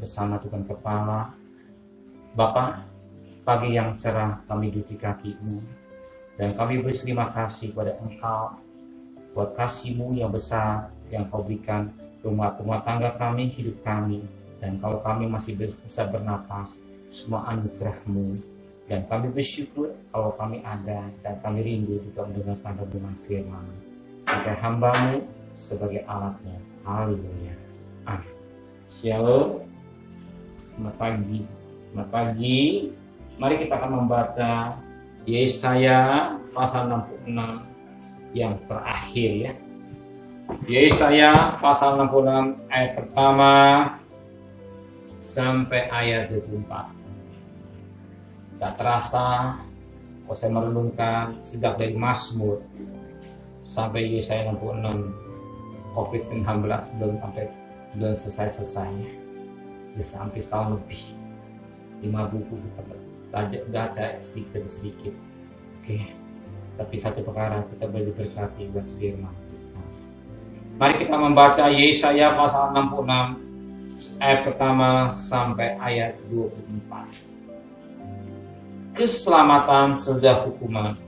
bersama Tuhan Kepala. Bapa, pagi yang cerah kami duduk di kaki-Mu, dan kami berterima kasih kepada Engkau buat kasih-Mu yang besar yang Kau berikan rumah tangga kami, hidup kami, dan kalau kami masih bisa bernapas, semua anugerah-Mu. Dan kami bersyukur kalau kami ada dan kami rindu juga mendengarkan renungan firman. Pakai hamba-Mu sebagai alatnya. Haleluya. Amin. Shalom. Selamat pagi. Mari kita akan membaca Yesaya pasal 66 yang terakhir ya. Yesaya pasal 66 ayat pertama sampai ayat 24. Tak terasa kalau saya merenungkan sejak dari Mazmur sampai Yesaya 66, COVID-19 belum selesai-selesainya. Sudah sampai setahun lebih. 5 buku kita baca sedikit. Oke. Tapi satu perkara kita boleh diberkati buat firman. Mari kita membaca Yesaya pasal 66 ayat pertama sampai ayat 24. Keselamatan sesudah hukuman.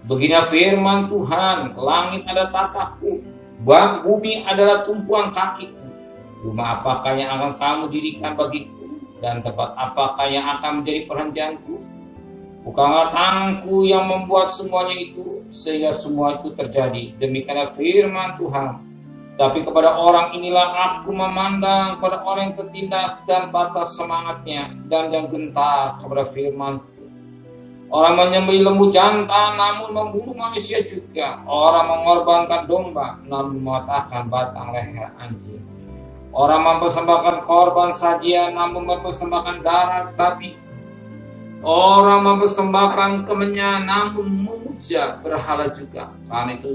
Begini firman Tuhan, langit ada tataku, bumi adalah tumpuan kakiku. Rumah apakah yang akan kamu dirikan bagiku, dan tempat apakah yang akan menjadi perhentianku? Bukanlah tanganku yang membuat semuanya itu, sehingga semua itu terjadi. Demikianlah firman Tuhan. Tapi kepada orang inilah aku memandang, pada orang yang tertindas dan patah semangatnya, dan yang gentar kepada firman. Orang menyembelih lembu jantan namun membunuh manusia juga. Orang mengorbankan domba namun mematahkan batang leher anjing. Orang mempersembahkan korban sajian namun mempersembahkan darah babi. Orang mempersembahkan kemenyan namun memuja berhala juga. Karena itu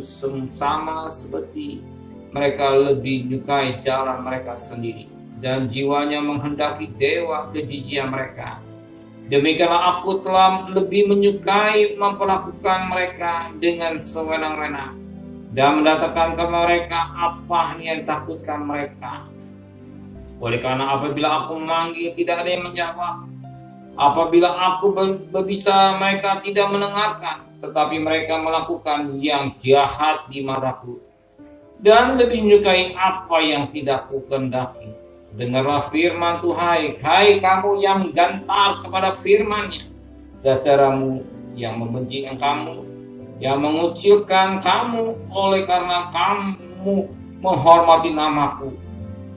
sama seperti mereka lebih menyukai jalan mereka sendiri, dan jiwanya menghendaki dewa kejijian mereka. Demikianlah aku telah lebih menyukai memperlakukan mereka dengan sewenang-wenang dan mendatangkan ke mereka apa yang takutkan mereka. Oleh karena apabila aku memanggil tidak ada yang menjawab, apabila aku berbicara mereka tidak mendengarkan, tetapi mereka melakukan yang jahat di mataku dan lebih menyukai apa yang tidak kukendaki. Dengarlah firman Tuhan, hai kamu yang gentar kepada firman-Nya, saudaramu yang membenci kamu, yang mengucilkan kamu oleh karena kamu menghormati namaku.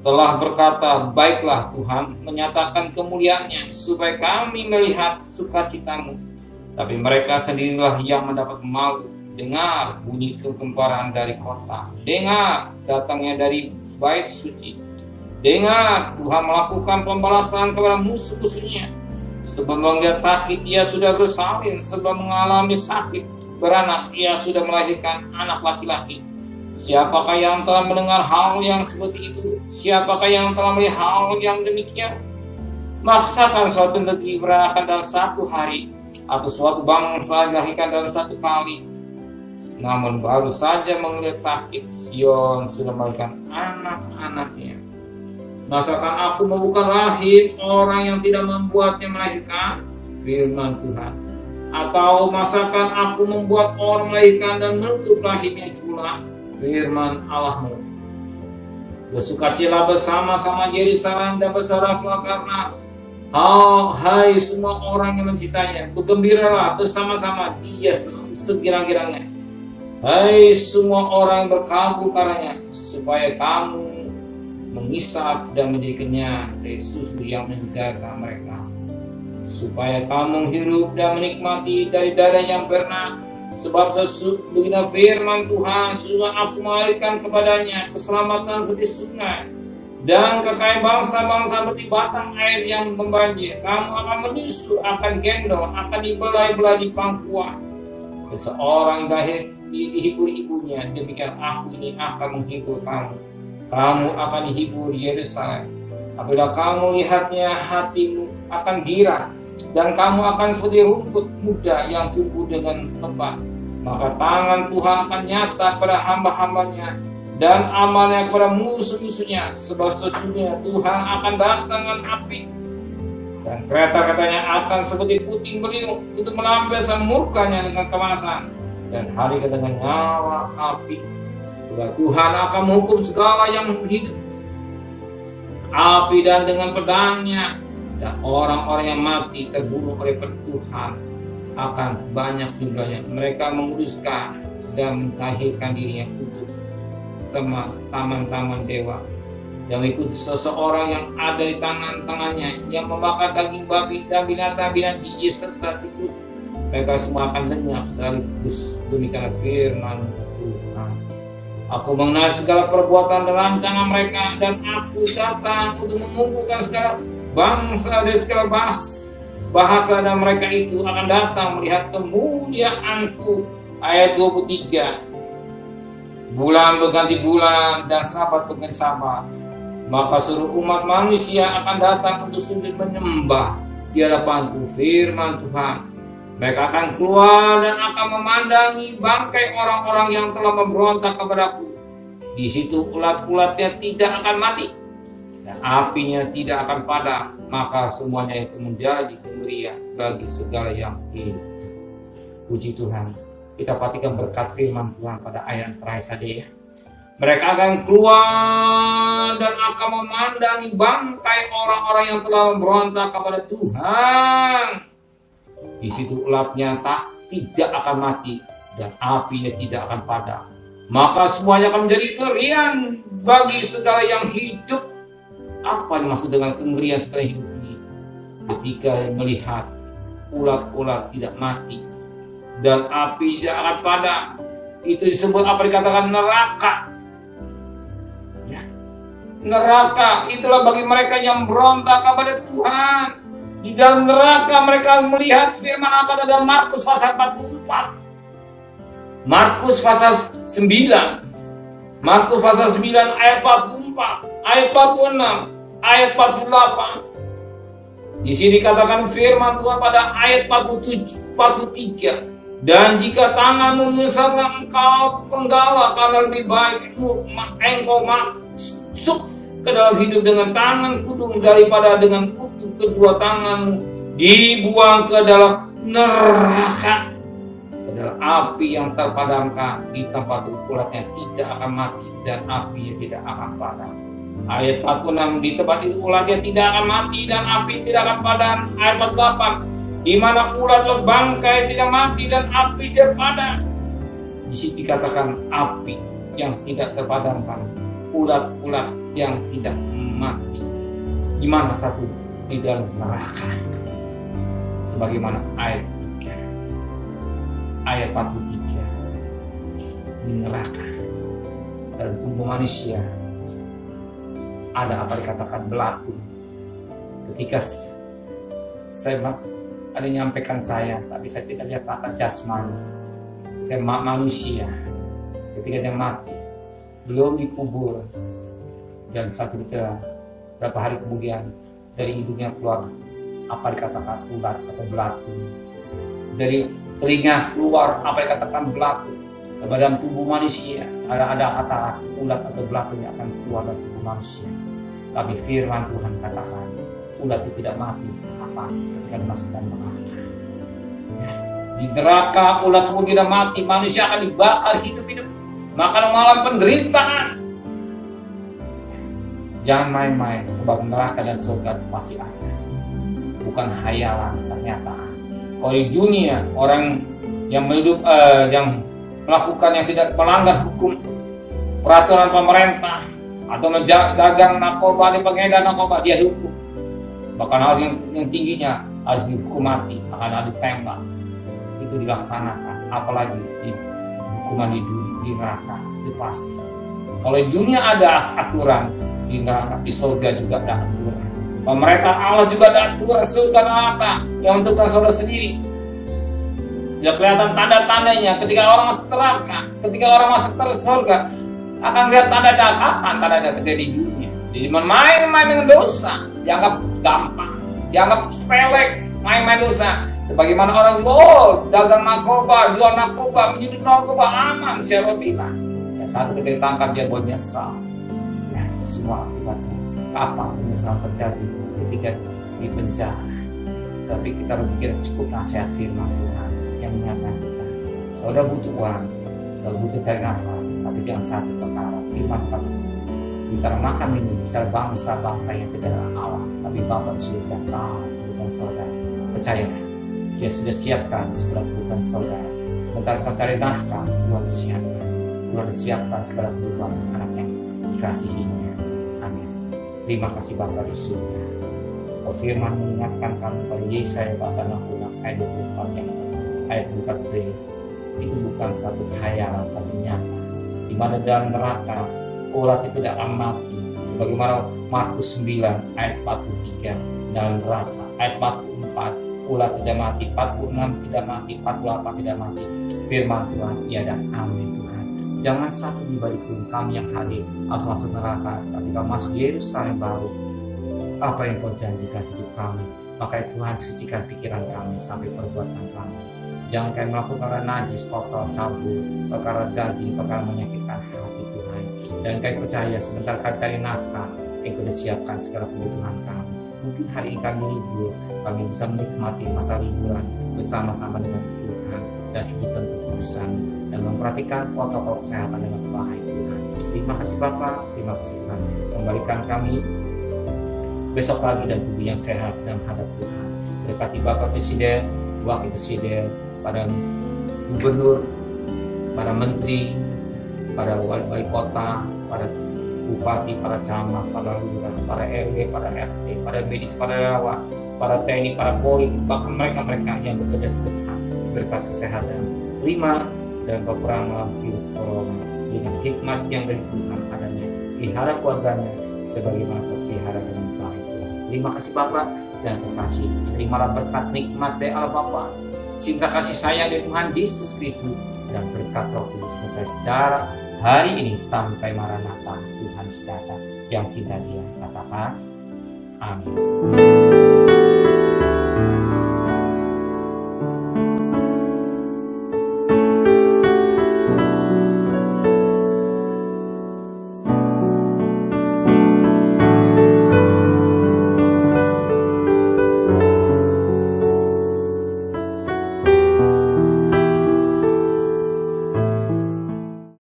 Telah berkata, baiklah Tuhan menyatakan kemuliaan-Nya supaya kami melihat sukacitamu. Tapi mereka sendirilah yang mendapat malu. Dengar bunyi kegemparan dari kota, dengar datangnya dari bait suci. Dengar, Tuhan melakukan pembalasan kepada musuh-musuhnya. Sebelum melihat sakit, ia sudah bersalin. Sebelum mengalami sakit beranak, ia sudah melahirkan anak laki-laki. Siapakah yang telah mendengar hal yang seperti itu? Siapakah yang telah melihat hal yang demikian? Maksakan suatu negeri beranakan dalam satu hari, atau suatu bangsa dilahirkan dalam satu kali. Namun baru saja melihat sakit, Sion sudah melahirkan anak-anaknya. Masakan aku membuka rahim orang yang tidak membuatnya melahirkan? Firman Tuhan. Atau masakan aku membuat orang melahirkan dan menutup rahimnya pula? Firman Allahmu. Bersukacitalah bersama-sama Yerusalem dan bersoraklah karena hai semua orang yang mencintainya. Bergembiralah bersama-sama dia segirang-girangnya. Hai semua orang yang berkabul karenanya, supaya kamu mengisap dan menjadi kenyang dari susu yang menyegarkan mereka, supaya kamu hidup dan menikmati dari darah yang berenang. Sebab begini firman Tuhan, sudah aku mengalirkan kepadanya keselamatan seperti sungai dan kekayaan bangsa-bangsa seperti batang air yang membanjir. Kamu akan menyusu, akan gendong, akan dibelah-belah di pangkuan. Seorang lahir dihibur ibunya, demikian aku ini akan menghibur kamu. Kamu akan dihibur Yerusalem. Apabila kamu lihatnya, hatimu akan girang, dan kamu akan seperti rumput muda yang tumbuh dengan lebat. Maka tangan Tuhan akan nyata pada hamba-hambanya, dan amalnya kepada musuh-musuhnya, sebab sesungguhnya Tuhan akan datang dengan api, dan kereta-keretanya akan seperti puting beliung untuk melampiaskan murkanya dengan kemanasan, dan hari dengan nyala api. Sebab Tuhan akan menghukum segala yang hidup api dan dengan pedangnya, dan orang-orang yang mati terbunuh oleh Tuhan akan banyak jumlahnya. Mereka menguruskan dan mentahirkan dirinya untuk taman-taman dewa, dan ikut seseorang yang ada di tangannya yang membakar daging babi dan binatang-binatang jijik serta tikus. Mereka semua akan lenyap sekaligus demikian firman Tuhan. Aku mengenal segala perbuatan dan rancangan mereka, dan aku datang untuk mengumpulkan segala bangsa dari segala bahasa, dan mereka itu akan datang melihat kemuliaanku. Ayat 23. Bulan berganti bulan dan sabat berganti sabat, maka seluruh umat manusia akan datang untuk sujud menyembah di hadapanku, firman Tuhan. Mereka akan keluar dan akan memandangi bangkai orang-orang yang telah memberontak kepadaku. Di situ ulat-ulatnya tidak akan mati dan apinya tidak akan padam, maka semuanya itu menjadi kemeriah bagi segala yang hidup. Puji Tuhan. Kita perhatikan berkat firman Tuhan pada ayat terakhir saja ya. Mereka akan keluar dan akan memandangi bangkai orang-orang yang telah memberontak kepada Tuhan. Di situ ulatnya tidak akan mati dan apinya tidak akan padam, maka semuanya akan menjadi kengerian bagi segala yang hidup. Apa yang maksud dengan kengerian segala hidup ini? Ketika melihat ulat-ulat tidak mati dan api tidak akan padam, itu disebut apa dikatakan neraka. Ya. Neraka itulah bagi mereka yang berontak kepada Tuhan. Di dalam neraka mereka melihat firman Allah dalam Markus pasal 44. Markus pasal 9. Markus pasal 9 ayat 44, ayat 46, ayat 48. Di sini dikatakan firman Tuhan pada ayat 47, 43. Dan jika tanganmu menyesatkan engkau penggalah, karena lebih baik engkau masuk ke dalam hidup dengan tangan kudung daripada dengan kutu kedua tanganmu dibuang ke dalam neraka, ke dalam api yang terpadamkan. Di tempat ulatnya tidak akan mati dan apinya tidak akan padam. Ayat 46, di tempat itu ulatnya tidak akan mati dan api tidak akan padam. Ayat 48, di mana ulat bangkai tidak mati dan api tidak padam. Di situ dikatakan api yang tidak terpadamkan, ulat-ulat yang tidak mati. Di mana satu? Di dalam neraka. Sebagaimana ayat 43 di neraka. Dalam tubuh manusia ada apa dikatakan belatu. Ketika saya ada yang menyampaikan saya, tapi saya tidak lihat tata jasmani. Manusia ketika dia mati belum dikubur, dan berapa hari kemudian dari hidungnya keluar apa dikatakan ulat atau belatu, dari telinga keluar apa dikatakan belatu. Dalam tubuh manusia ada kata ulat atau belatu yang akan keluar dari tubuh manusia. Tapi firman Tuhan katakan ulat itu tidak mati, apa akan masuk dalam neraka. Di neraka ulat semua tidak mati, manusia akan dibakar hidup-hidup, makan malam penderitaan. Jangan main-main, sebab neraka dan surga pasti ada, bukan hayalan, kenyataan. Kalau di dunia orang yang yang melakukan yang tidak melanggar hukum peraturan pemerintah atau dagang narkoba, di pengedar narkoba, dia dihukum. Bahkan hal yang tingginya harus dihukum mati, akan ditembak. Itu dilaksanakan, apalagi di hukuman di neraka itu pasti. Kalau di dunia ada aturan, di neraka, di surga juga ada aturan. Pemerintah Allah juga ada aturan surga neraka yang menentukan saudara sendiri. Sudah kelihatan tanda-tandanya ketika orang masuk neraka, ketika orang masuk surga, akan lihat tanda-tanda kapan tanda-tanda terjadi di dunia. Jadi main-main dengan dosa dianggap gampang, dianggap sepele, main-main dosa. Sebagaimana orang dagang narkoba, jual narkoba, menjadi narkoba aman, siapa bilang? Ya, saat ketika ditangkap dia buat nyesal. Nah, semua akibatnya apa menyesal terjadi ketika di penjara. Tapi kita berpikir cukup nasihat firman Tuhan yang mengingatkan kita. Saudara butuh uang, saudara butuh cari nafkah, tapi jangan satu perkara firman Tuhan. Bicara makan minum, bicara bangsa-bangsa yang tidak ada Allah, tapi Bapa sudah tahu kebutuhan saudara. Percaya, Dia sudah siapkan segala kebutuhan saudara. Sebentar kita cari nafkah, Tuhan siapkan. Tuhan siapkan segala kebutuhan anak yang dikasihinya. Amin. Terima kasih Bapa di surga. Firman mengingatkan kami pada Yesaya pasal 66 ayat 24 yang ayat 24b. Itu bukan satu khayalan tapi nyata. Di mana dalam neraka ulat itu tidak akan mati, sebagaimana Markus 9 ayat 43 dalam neraka, ayat 44 ulat tidak mati, 46 tidak mati, 48 tidak mati. Firman Tuhan iya dan amin Tuhan. Jangan satu pribadi pun kami yang hadir harus masuk neraka, tapi kami masuk Yerusalem baru. Apa yang kau janjikan hidup kami, maka Tuhan sucikan pikiran kami sampai perbuatan kami. Jangan kami melakukan perkara najis, kotor, cabul, perkara daging, perkara menyakitkan hati Tuhan. Dan kami percaya sebentar kami cari nafkah, Engkau sudah siapkan segala kebutuhan kami. Mungkin hari ini kami libur, kami bisa menikmati masa liburan bersama-sama dengan Tuhan dan hidup terusan dan memperhatikan protokol kesehatan dengan baik Tuhan. Terima kasih Bapa, terima kasih Tuhan. Kembalikan kami besok pagi dan tubuh yang sehat dan hadap Tuhan. Berkati Bapak Presiden, Wakil Presiden, pada Gubernur, pada Menteri, pada Wali Kota, pada Bupati, para camat, para lurah, para RW, para RT, para medis, para relawan, para TNI, para Polri, bahkan mereka-mereka yang bekerja sebentar berkat kesehatan, prima dan peperangan melawan virus corona dengan hikmat yang dari Tuhan adanya. Pelihara keluarganya sebagaimana kau pelihara dengan baik. Terima kasih Bapa dan terkasih. Terimalah berkat nikmat dari Allah Bapa, cinta kasih sayang dari Tuhan Yesus Kristus dan berkat Roh Kudus mulai sejarah hari ini sampai Maranatha Tuhan datang yang cinta Dia. Katakan amin.